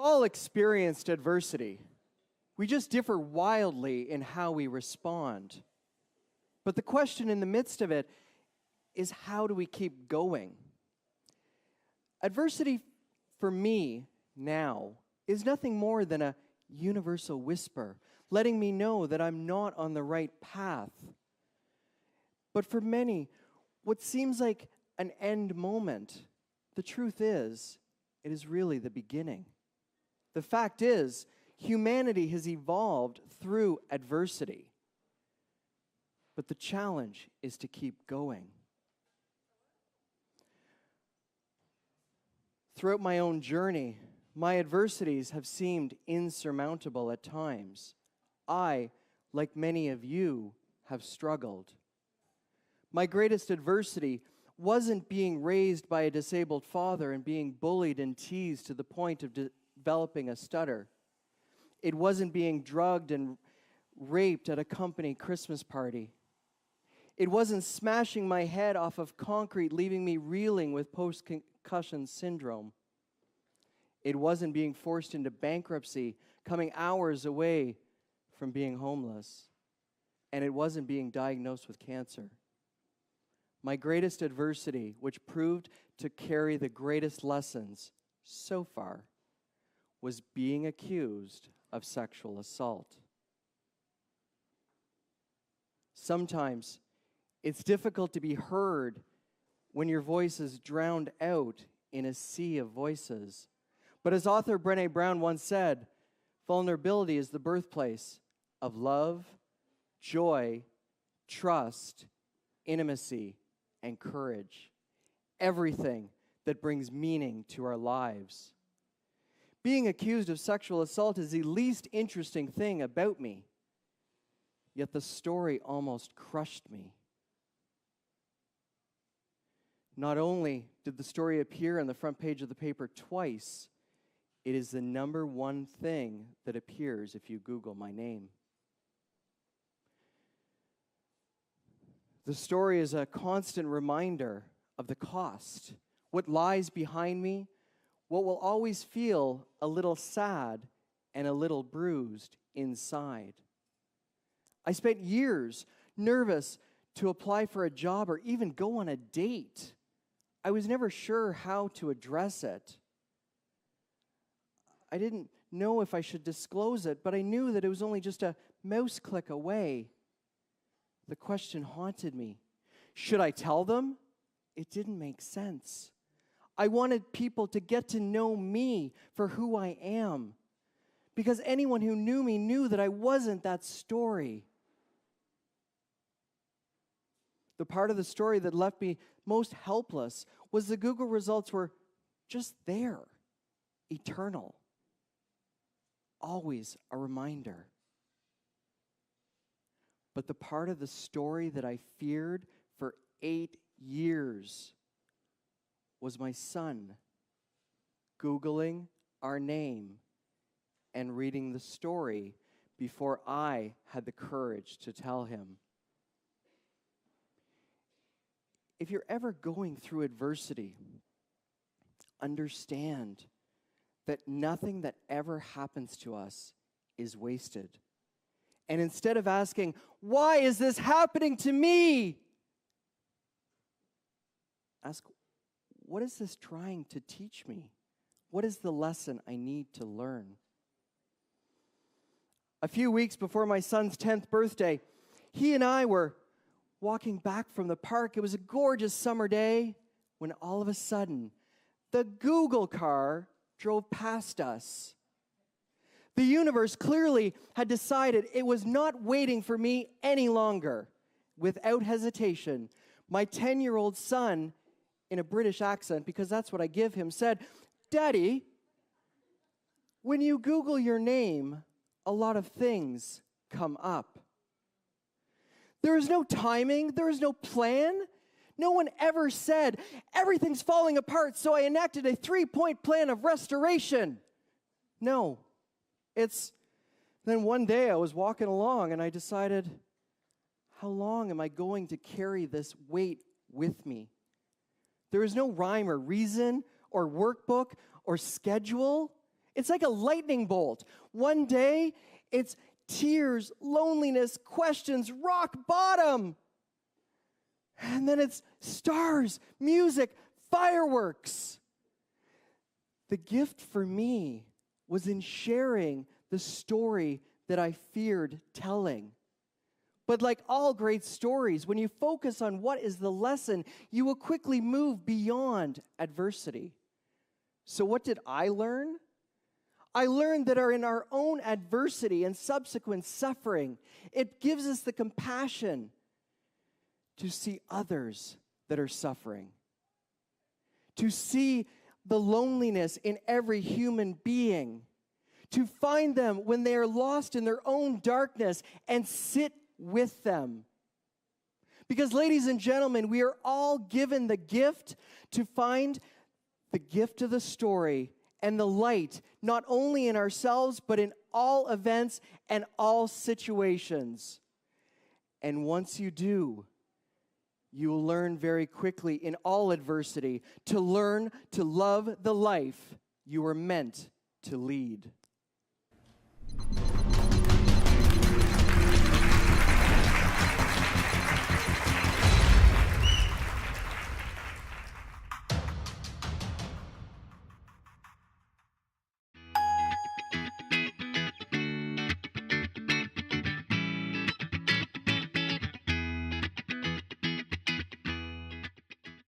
All experienced adversity. We just differ wildly in how we respond. But the question in the midst of it is, how do we keep going? Adversity for me now is nothing more than a universal whisper, letting me know that I'm not on the right path. But for many, what seems like an end moment, the truth is, it is really the beginning. The fact is, humanity has evolved through adversity. But the challenge is to keep going. Throughout my own journey, my adversities have seemed insurmountable at times. I, like many of you, have struggled. My greatest adversity wasn't being raised by a disabled father and being bullied and teased to the point of developing a stutter. It wasn't being drugged and raped at a company Christmas party. It wasn't smashing my head off of concrete, leaving me reeling with post-concussion syndrome. It wasn't being forced into bankruptcy, coming hours away from being homeless. And it wasn't being diagnosed with cancer. My greatest adversity, which proved to carry the greatest lessons so far, was being accused of sexual assault. Sometimes it's difficult to be heard when your voice is drowned out in a sea of voices. But as author Brené Brown once said, vulnerability is the birthplace of love, joy, trust, intimacy, and courage. Everything that brings meaning to our lives. Being accused of sexual assault is the least interesting thing about me. Yet the story almost crushed me. Not only did the story appear on the front page of the paper twice, it is the number one thing that appears if you Google my name. The story is a constant reminder of the cost, what lies behind me, what will always feel a little sad and a little bruised inside. I spent years nervous to apply for a job or even go on a date. I was never sure how to address it. I didn't know if I should disclose it, but I knew that it was only just a mouse click away. The question haunted me. Should I tell them? It didn't make sense. I wanted people to get to know me for who I am, because anyone who knew me knew that I wasn't that story. The part of the story that left me most helpless was the Google results were just there, eternal, always a reminder. But the part of the story that I feared for 8 years was my son Googling our name and reading the story before I had the courage to tell him. If you're ever going through adversity, understand that nothing that ever happens to us is wasted. And instead of asking, why is this happening to me? Ask, what is this trying to teach me? What is the lesson I need to learn? A few weeks before my son's 10th birthday, he and I were walking back from the park. It was a gorgeous summer day when all of a sudden, the Google car drove past us. The universe clearly had decided it was not waiting for me any longer. Without hesitation, my 10-year-old son, in a British accent, because that's what I give him, said, "Daddy, when you Google your name, a lot of things come up." There is no timing. There is no plan. No one ever said, everything's falling apart, so I enacted a 3-point plan of restoration. No. Then one day I was walking along and I decided, how long am I going to carry this weight with me? There is no rhyme or reason or workbook or schedule. It's like a lightning bolt. One day, it's tears, loneliness, questions, rock bottom. And then it's stars, music, fireworks. The gift for me was in sharing the story that I feared telling. But like all great stories, when you focus on what is the lesson, you will quickly move beyond adversity. So what did I learn? I learned that in our own adversity and subsequent suffering, it gives us the compassion to see others that are suffering, to see the loneliness in every human being, to find them when they are lost in their own darkness and sit with them. Because, ladies and gentlemen, we are all given the gift to find the gift of the story and the light, not only in ourselves, but in all events and all situations. And once you do, you will learn very quickly in all adversity to learn to love the life you were meant to lead.